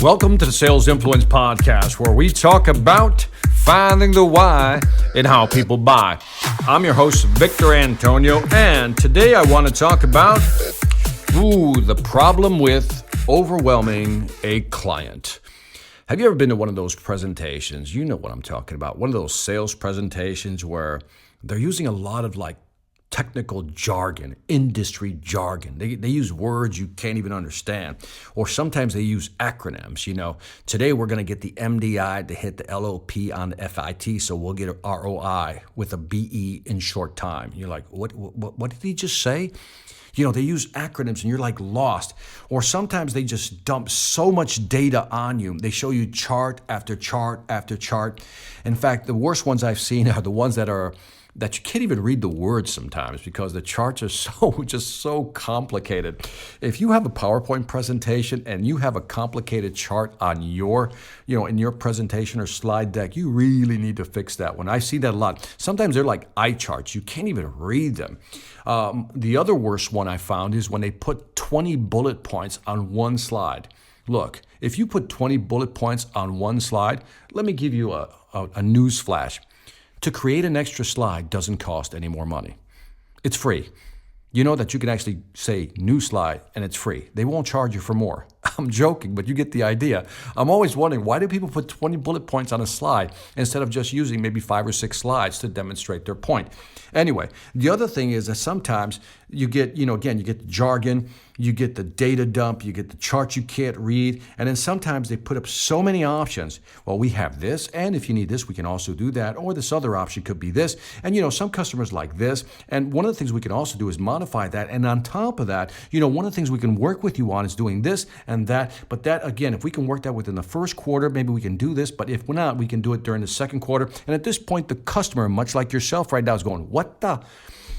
Welcome to the Sales Influence Podcast, where we talk about finding the why in how people buy. I'm your host, Victor Antonio, and today I want to talk about the problem with overwhelming a client. Have you ever been to one of those presentations? You know what I'm talking about. One of those sales presentations where they're using a lot of technical jargon, industry jargon. They use words you can't even understand. Or sometimes they use acronyms. Today we're going to get the MDI to hit the LOP on the FIT, so we'll get a ROI with a BE in short time. You're like, what did he just say? They use acronyms and you're lost. Or sometimes they just dump so much data on you. They show you chart after chart after chart. In fact, the worst ones I've seen are the ones that you can't even read the words sometimes because the charts are so complicated. If you have a PowerPoint presentation and you have a complicated chart on your, in your presentation or slide deck, you really need to fix that one. I see that a lot. Sometimes they're like eye charts. You can't even read them. The other worst one I found is when they put 20 bullet points on one slide. Look, if you put 20 bullet points on one slide, let me give you a news flash. To create an extra slide doesn't cost any more money. It's free. You know that you can actually say new slide and it's free. They won't charge you for more. I'm joking, but you get the idea. I'm always wondering, why do people put 20 bullet points on a slide instead of just using maybe 5 or 6 slides to demonstrate their point? Anyway, the other thing is that sometimes you get, you get the jargon, you get the data dump, you get the charts you can't read, and then sometimes they put up so many options. Well, we have this, and if you need this, we can also do that, or this other option could be this. And some customers like this, and one of the things we can also do is modify that, and on top of that, one of the things we can work with you on is doing this and that. But that, again, if we can work that within the first quarter, maybe we can do this, but if we're not, we can do it during the second quarter. And at this point, the customer, much like yourself right now, is going, what the?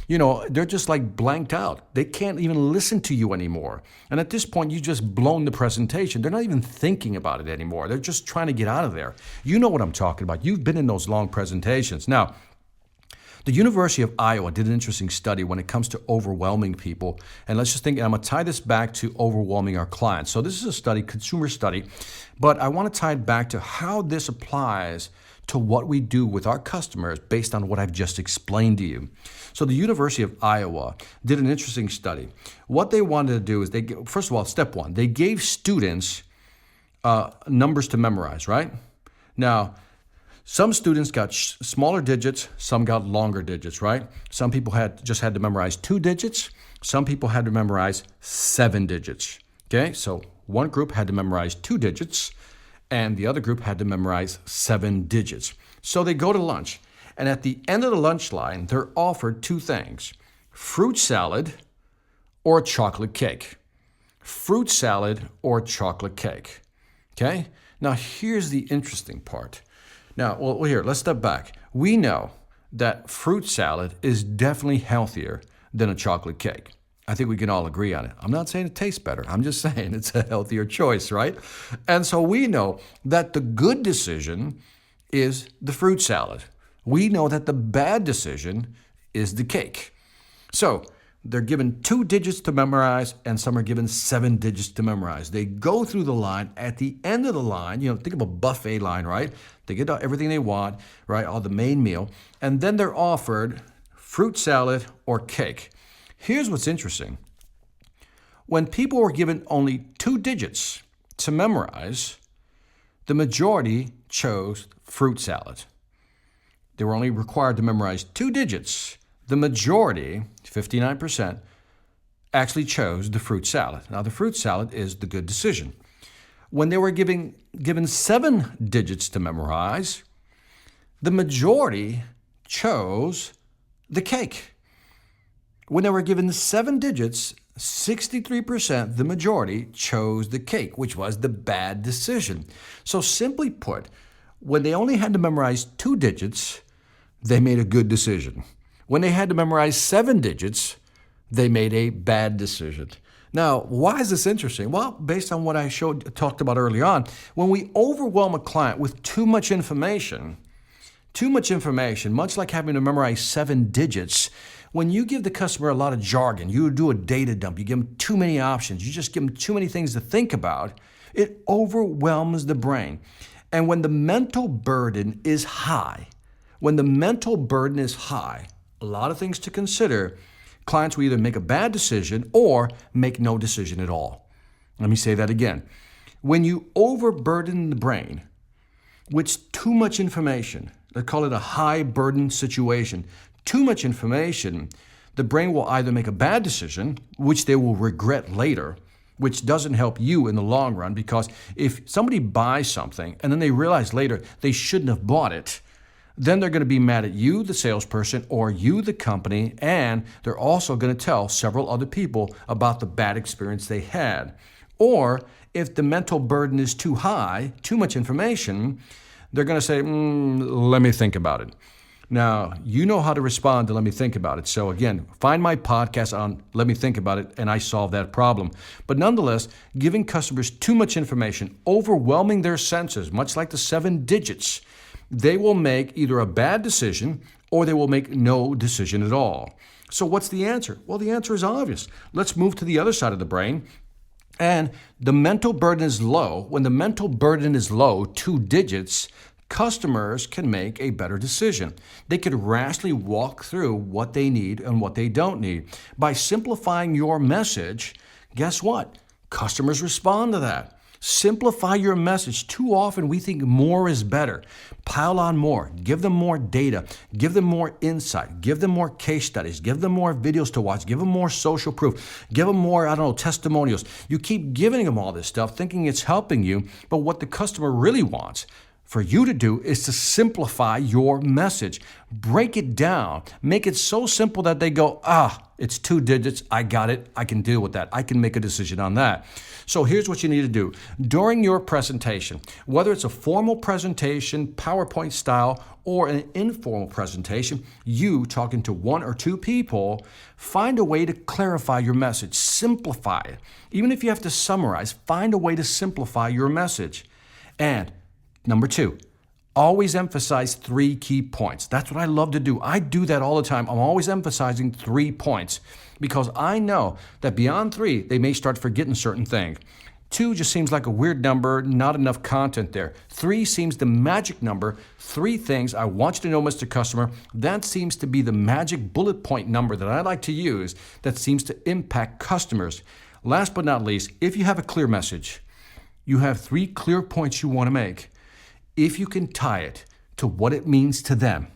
They're just blanked out. They can't even listen to you anymore. And at this point, you just blown the presentation. They're not even thinking about it anymore. They're just trying to get out of there. You know what I'm talking about. You've been in those long presentations. Now, the University of Iowa did an interesting study when it comes to overwhelming people. And let's just think, and I'm going to tie this back to overwhelming our clients. So this is a study, consumer study, but I want to tie it back to how this applies to what we do with our customers based on what I've just explained to you. So the University of Iowa did an interesting study. What they wanted to do is first of all, step one, they gave students numbers to memorize, right? Now, some students got smaller digits, some got longer digits, right? Some people just had to memorize 2 digits. Some people had to memorize 7 digits, okay? So one group had to memorize 2 digits, and the other group had to memorize 7 digits. So they go to lunch, and at the end of the lunch line, they're offered 2 things: fruit salad or chocolate cake. Fruit salad or chocolate cake, okay? Now, here's the interesting part. Now, here, let's step back. We know that fruit salad is definitely healthier than a chocolate cake. I think we can all agree on it. I'm not saying it tastes better. I'm just saying it's a healthier choice, right? And so we know that the good decision is the fruit salad. We know that the bad decision is the cake. So they're given 2 digits to memorize, and some are given 7 digits to memorize. They go through the line. At the end of the line, think of a buffet line, right? They get everything they want, right? All the main meal. And then they're offered fruit salad or cake. Here's what's interesting. When people were given only 2 digits to memorize, the majority chose fruit salad. They were only required to memorize 2 digits. The majority, 59%, actually chose the fruit salad. Now, the fruit salad is the good decision. When they were given 7 digits to memorize, the majority chose the cake. When they were given 7 digits, 63%, the majority, chose the cake, which was the bad decision. So simply put, when they only had to memorize 2 digits, they made a good decision. When they had to memorize 7 digits, they made a bad decision. Now, why is this interesting? Well, based on what I talked about early on, when we overwhelm a client with too much information, much like having to memorize 7 digits, when you give the customer a lot of jargon, you do a data dump, you give them too many options, you just give them too many things to think about, It overwhelms the brain. And when the mental burden is high, a lot of things to consider. Clients will either make a bad decision or make no decision at all. Let me say that again. When you overburden the brain with too much information, they call it a high burden situation, too much information, the brain will either make a bad decision, which they will regret later, which doesn't help you in the long run, because if somebody buys something and then they realize later they shouldn't have bought it, then they're going to be mad at you, the salesperson, or you, the company, and they're also going to tell several other people about the bad experience they had. Or if the mental burden is too high, too much information, they're going to say, let me think about it. Now, you know how to respond to let me think about it. So again, find my podcast on let me think about it, and I solve that problem. But nonetheless, giving customers too much information, overwhelming their senses, much like the 7 digits, they will make either a bad decision or they will make no decision at all. So what's the answer? Well, the answer is obvious. Let's move to the other side of the brain. And the mental burden is low. When the mental burden is low, 2 digits, customers can make a better decision. They could rationally walk through what they need and what they don't need. By simplifying your message, guess what? Customers respond to that. Simplify your message. Too often we think more is better. Pile on more. Give them more data. Give them more insight. Give them more case studies. Give them more videos to watch. Give them more social proof. Give them more, testimonials. You keep giving them all this stuff thinking it's helping you, but what the customer really wants for you to do is to simplify your message. Break it down. Make it so simple that they go, it's 2 digits. I got it. I can deal with that. I can make a decision on that. So here's what you need to do. During your presentation, whether it's a formal presentation, PowerPoint style, or an informal presentation, you talking to 1 or 2 people, find a way to clarify your message. Simplify it. Even if you have to summarize, find a way to simplify your message. And number 2, always emphasize 3 key points. That's what I love to do. I do that all the time. I'm always emphasizing 3 points because I know that beyond 3, they may start forgetting certain things. 2 just seems like a weird number, not enough content there. 3 seems the magic number. 3 things I want you to know, Mr. Customer. That seems to be the magic bullet point number that I like to use that seems to impact customers. Last but not least, if you have a clear message, you have 3 clear points you want to make. If you can tie it to what it means to them,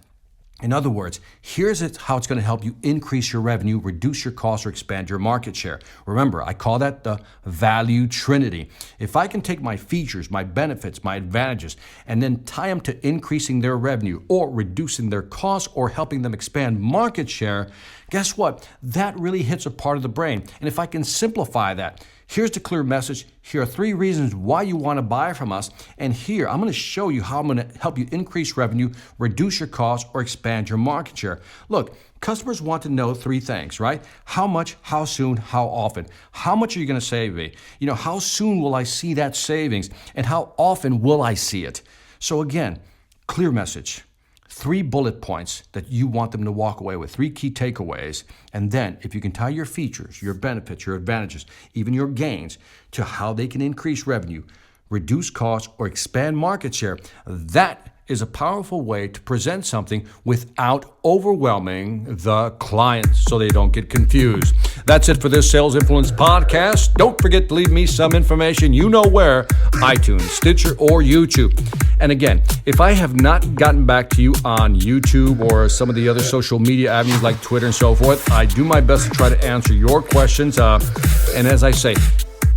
in other words, here's how it's going to help you increase your revenue, reduce your costs, or expand your market share. Remember, I call that the value trinity. If I can take my features, my benefits, my advantages, and then tie them to increasing their revenue or reducing their costs or helping them expand market share, guess what? That really hits a part of the brain. And if I can simplify that, here's the clear message. Here are 3 reasons why you want to buy from us. And here, I'm going to show you how I'm going to help you increase revenue, reduce your costs, or expand your market share. Look, customers want to know 3 things, right? How much, how soon, how often. How much are you going to save me? How soon will I see that savings? And how often will I see it? So again, clear message. 3 bullet points that you want them to walk away with, 3 key takeaways. And then if you can tie your features, your benefits, your advantages, even your gains to how they can increase revenue, reduce costs, or expand market share, that is a powerful way to present something without overwhelming the client so they don't get confused. That's it for this Sales Influence podcast. Don't forget to leave me some information. You know where: iTunes, Stitcher, or YouTube. And again, if I have not gotten back to you on YouTube or some of the other social media avenues like Twitter and so forth, I do my best to try to answer your questions. And as I say,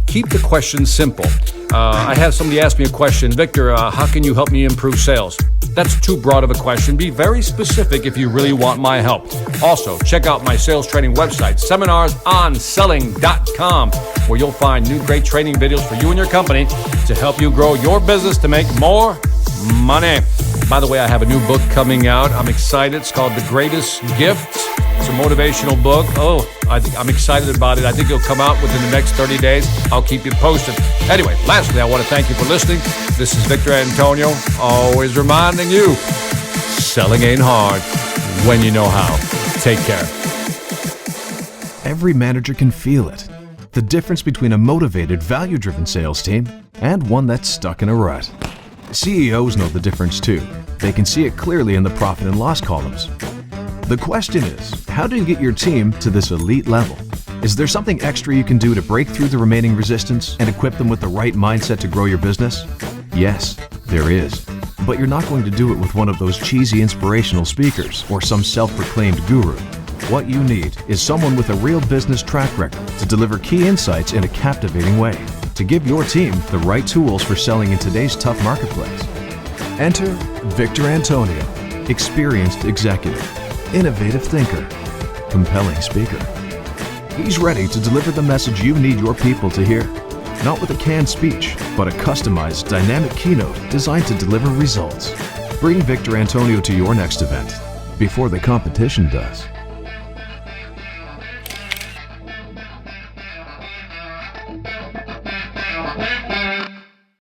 keep the questions simple. I had somebody ask me a question, Victor, how can you help me improve sales? That's too broad of a question. Be very specific if you really want my help. Also, check out my sales training website, seminarsonselling.com, where you'll find new great training videos for you and your company to help you grow your business to make more money. By the way, I have a new book coming out. I'm excited. It's called The Greatest Gift. It's a motivational book. I'm excited about it. I think it'll come out within the next 30 days. I'll keep you posted. Anyway, lastly, I want to thank you for listening. This is Victor Antonio, always reminding you, selling ain't hard when you know how. Take care. Every manager can feel it. The difference between a motivated, value-driven sales team and one that's stuck in a rut. CEOs know the difference too. They can see it clearly in the profit and loss columns. The question is, how do you get your team to this elite level? Is there something extra you can do to break through the remaining resistance and equip them with the right mindset to grow your business? Yes, there is. But you're not going to do it with one of those cheesy inspirational speakers or some self-proclaimed guru. What you need is someone with a real business track record to deliver key insights in a captivating way, to give your team the right tools for selling in today's tough marketplace. Enter Victor Antonio, experienced executive, innovative thinker, compelling speaker. He's ready to deliver the message you need your people to hear, not with a canned speech, but a customized, dynamic keynote designed to deliver results. Bring Victor Antonio to your next event before the competition does.